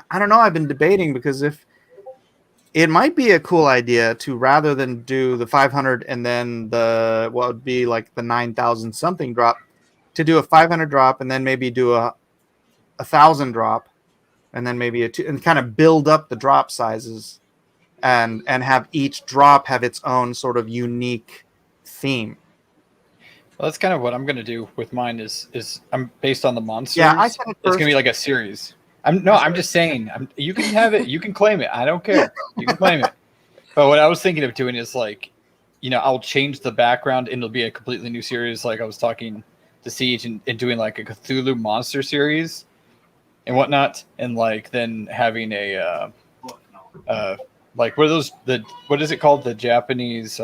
I don't know, I've been debating because if it might be a cool idea to rather than do the 500 and then what would be like the 9,000 something drop, to do a 500 drop and then maybe do a 1,000 drop and then maybe and kind of build up the drop sizes and have each drop have its own sort of unique theme. Well, that's kind of what I'm going to do with mine. Is I'm based on the monsters. Yeah, I said it It's going to first. be like a series. I'm just saying. You can have it. You can claim it. I don't care. You can claim it. But what I was thinking of doing is like, I'll change the background and it'll be a completely new series. Like I was talking to Siege and doing like a Cthulhu monster series and whatnot, and like then having a like what are those what is it called, the Japanese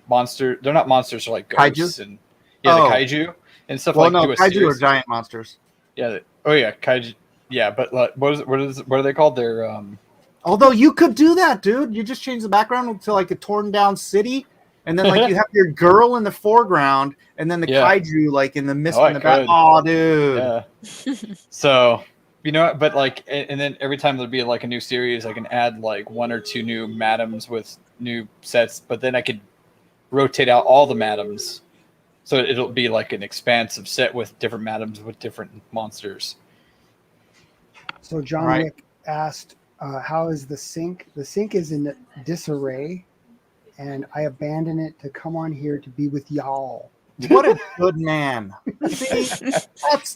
monster? They're not monsters. They're like ghosts Kaiju? and Oh. the kaiju and stuff. Well, like no, do a kaiju series. are giant monsters. Yeah. Kaiju. Yeah, but like, what are they called? They're Although you could do that, dude. You just change the background to like a torn down city, and then like you have your girl in the foreground, and then the kaiju like in the mist in the back. Oh, dude. Yeah. So but like, and then every time there'll be like a new series, I can add like 1 or 2 new madams with new sets, but then I could rotate out all the madams, so it'll be like an expansive set with different madams with different monsters. So John Right. Wick asked, how is the sync? The sync is in disarray, and I abandoned it to come on here to be with y'all. What a good man. See,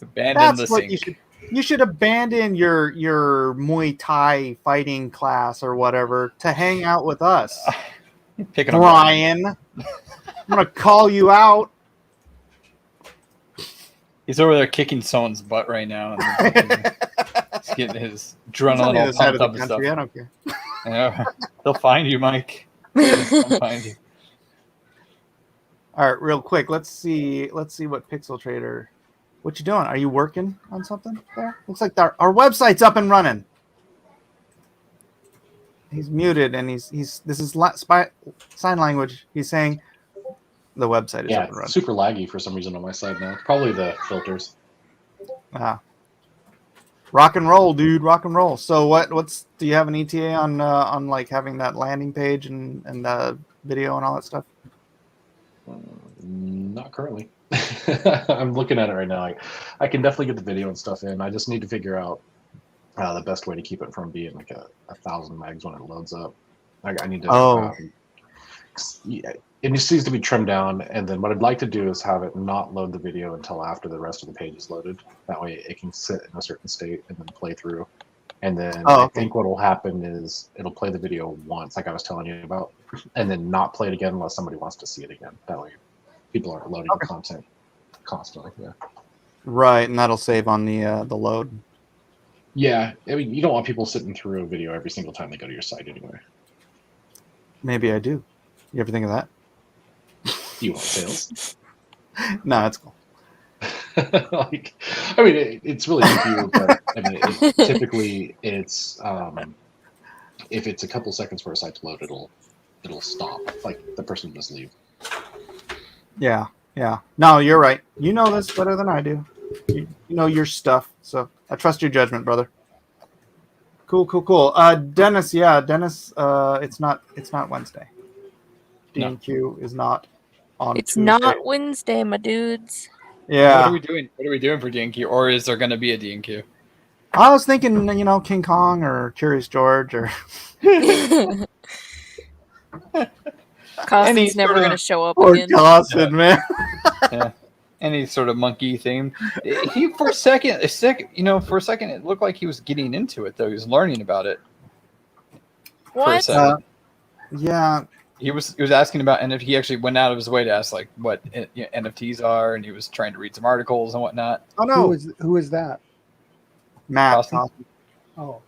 Abandon the what sync. you should abandon your Muay Thai fighting class or whatever to hang out with us. Picking on Brian. I'm gonna call you out. He's over there kicking someone's butt right now. And he's getting his adrenaline all pumped up and stuff. I don't care. Yeah, they'll find you, Mike. They'll find you. All right, real quick. Let's see what Pixel Trader. What you doing? Are you working on something there? Looks like our website's up and running. He's muted and he's this is sign language. He's saying, the website is Yeah, up and running. super laggy for some reason on my side now. Probably the filters. Rock and roll, dude. Rock and roll. So what's do you have an ETA on like having that landing page and video and all that stuff? Not currently. I'm looking at it right now. I can definitely get the video and stuff in. I just need to figure out the best way to keep it from being like a 1,000 megs when it loads up. I need to. It just needs to be trimmed down, and then what I'd like to do is have it not load the video until after the rest of the page is loaded. That way, it can sit in a certain state and then play through. And then I think what will happen is it'll play the video once, like I was telling you about, and then not play it again unless somebody wants to see it again. That way, people aren't loading content constantly. Yeah. Right, and that'll save on the load. Yeah, I mean, you don't want people sitting through a video every single time they go to your site anyway. Maybe I do. You ever think of that? You want sales? No, that's cool. Like, I mean, it's really up to you, but I mean, typically it's if it's a couple seconds for a site to load, it'll stop. Like the person just leave. Yeah. No, you're right. You know this better than I do. You know your stuff, so I trust your judgment, brother. Cool. Dennis, it's not Wednesday. D&Q is not on It's Tuesday. not Wednesday, my dudes. Yeah. What are we doing? What are we doing for D&Q? Or is there going to be a D&Q? I was thinking, King Kong or Curious George or Costin's never going to show up or again. Costin, man. Yeah. Any sort of monkey theme. He for a second, it looked like he was getting into it though. He was learning about it. For a What? second. Yeah. He was asking about, and if he actually went out of his way to ask like what NFTs are, and he was trying to read some articles and whatnot. Oh no. Who is that? Matt Costin? Costin. Oh,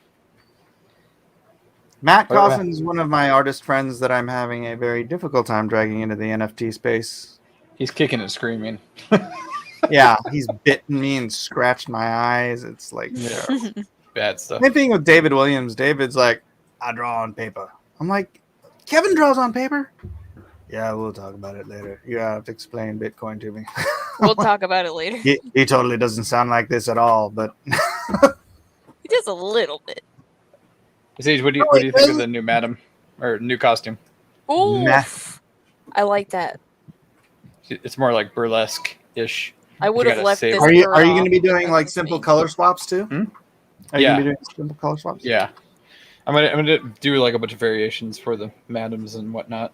Matt Costin's one of my artist friends that I'm having a very difficult time dragging into the NFT space. He's kicking and screaming. Yeah, he's bitten me and scratched my eyes. It's like Bad stuff. same thing with David Williams. David's like, I draw on paper. I'm like, Kevin draws on paper? Yeah, we'll talk about it later. You have to explain Bitcoin to me. We'll talk about it later. He totally doesn't sound like this at all, but He does a little bit. Sage, what do you think of the new madam or new costume? Ooh, I like that. It's more like burlesque-ish. I would have left this. Are you going to be doing like simple color swaps too? Are you going to be doing simple color swaps? Yeah. I'm gonna do like a bunch of variations for the madams and whatnot.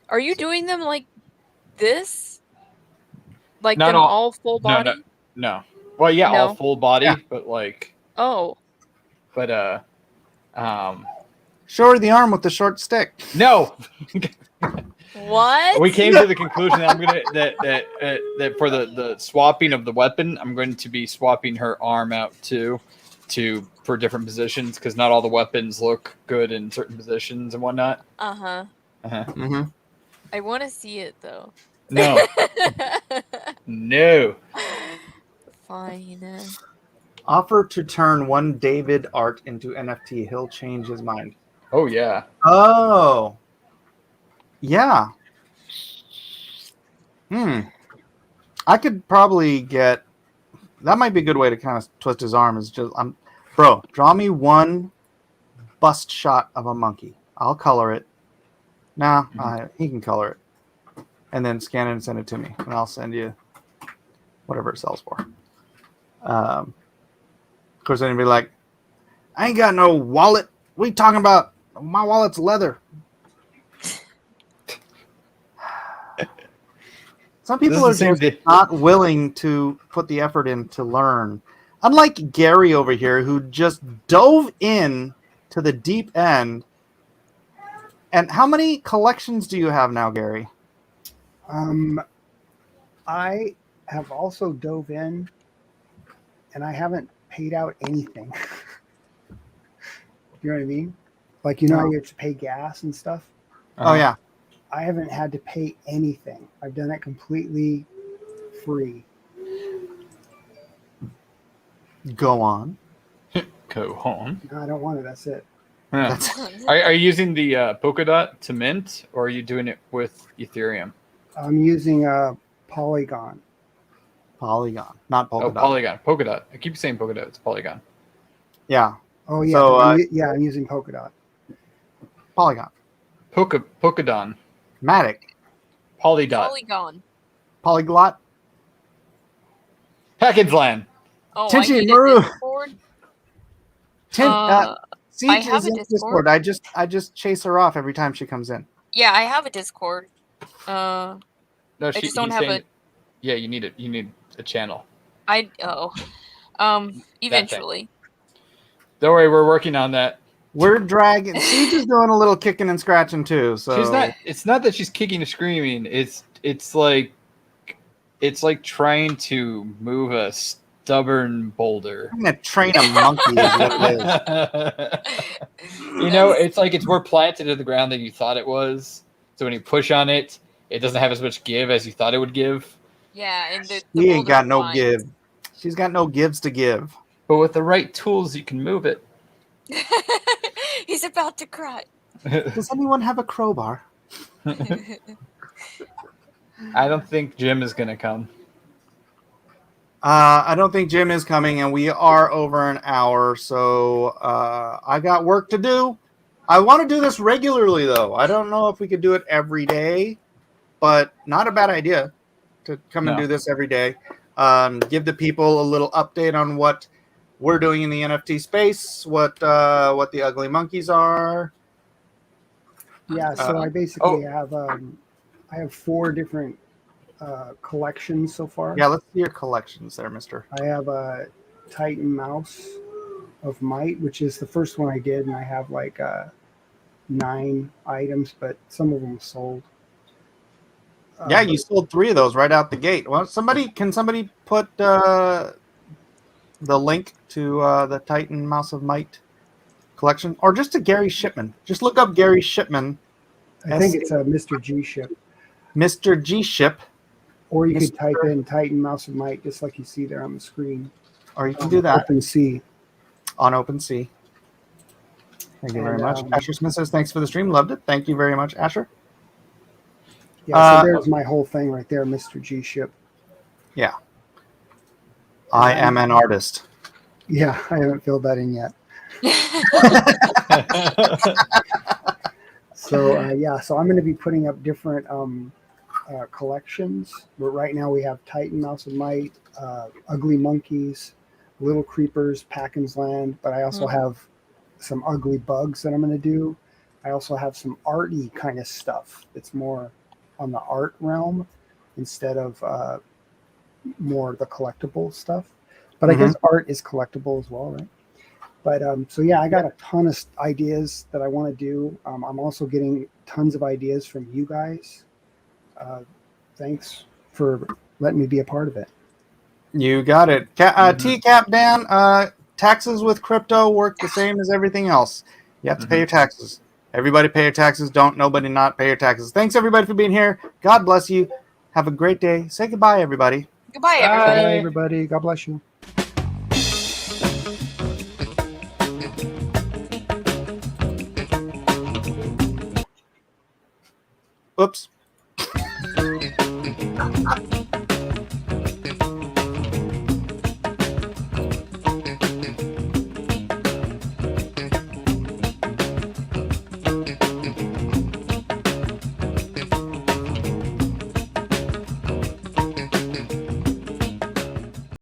Are you doing them like this? Like Not them all full body? No. Well, yeah, No. all full body, but like. Oh. But Show her the arm with the short stick. No. What? We came to the conclusion that I'm gonna that for the swapping of the weapon, I'm going to be swapping her arm out too, for different positions because not all the weapons look good in certain positions and whatnot. Mm-hmm. I want to see it though. No. No. Fine. Offer to turn one David art into NFT. He'll change his mind. Oh yeah. Oh. Yeah. I could probably get. That might be a good way to kind of twist his arm. Is just, bro, draw me one bust shot of a monkey. I'll color it. Nah, he can color it, and then scan it and send it to me, and I'll send you whatever it sells for. Of course, then you'd be like, I ain't got no wallet. What are you talking about? My wallet's leather. Some people are just not willing to put the effort in to learn. Unlike Gary over here, who just dove in to the deep end. And how many collections do you have now, Gary? I have also dove in, and I haven't paid out anything. You know what I mean? Like, how you have to pay gas and stuff? Oh, yeah. I haven't had to pay anything. I've done it completely free. Go on. Go on. No, I don't want it. That's it. Yeah. Are you using the Polkadot to mint, or are you doing it with Ethereum? I'm using a Polygon. Polygon, not polka Oh, dot. Polygon. Polka dot. I keep saying polka dot. It's Polygon. Yeah, Oh yeah, So, I'm using polka dot. Polygon. Polkadon. Matic. Polydot. Polygon. Polyglot. Hackinsland. Oh, I Tenchi need a Maru. Discord. Siege have is a in Discord. Discord. I just chase her off every time she comes in. Yeah, I have a Discord. No, I just don't have a. Yeah, you need it. You need a channel. Eventually. Don't worry, we're working on that. We're dragging. Siege is doing a little kicking and scratching too. So She's not. It's not that she's kicking and screaming. It's like trying to move a stubborn boulder. I'm gonna train a monkey. Is what it is. You know, it's like it's more planted in the ground than you thought it was. So when you push on it, it doesn't have as much give as you thought it would give. Yeah, and the She ain't boulder got no fine. give. She's got no gives to give. But with the right tools, you can move it. He's about to cry. Does anyone have a crowbar? I don't think Jim is gonna come. I don't think Jim is coming, and we are over an hour, so I got work to do. I want to do this regularly, though. I don't know if we could do it every day, but not a bad idea to come and do this every day. Give the people a little update on what we're doing in the NFT space, what the ugly monkeys are. Yeah, so I basically have I have 4 different collections so far. Yeah, let's see your collections there, mister. I have a Titan Mouse of Might, which is the first one I did, and I have like 9 items, but some of them sold. Yeah, you sold 3 of those right out the gate. Well, can somebody put the link to the Titan Mouse of Might collection, or just to Gary Shipman? Just look up Gary Shipman. I think it's a Mr. G Ship. Mr. G Ship. Or you could type in Titan Mouse of Might, just like you see there on the screen. Or you can do that OpenSea. On OpenSea. Thank you very much. Asher Smith says, thanks for the stream. Loved it. Thank you very much, Asher. Yeah, so there's my whole thing right there, Mr. G Ship. Yeah. I am an artist. Yeah, I haven't filled that in yet. So I'm going to be putting up different collections. But right now we have Titan Mouse of Might, Ugly Monkeys, Little Creepers, Packin's Land. But I also have some ugly bugs that I'm going to do. I also have some arty kind of stuff. It's more on the art realm instead of more the collectible stuff. But I guess art is collectible as well, right? But so yeah, I got a ton of ideas that I want to do. I'm also getting tons of ideas from you guys. Thanks for letting me be a part of it. You got it. T-Cap Dan, taxes with crypto work the same as everything else. You have to pay your taxes. Everybody pay your taxes. Don't nobody not pay your taxes. Thanks everybody for being here. God bless you. Have a great day. Say goodbye, everybody. Goodbye, everybody. Bye, everybody. God bless you. Oops.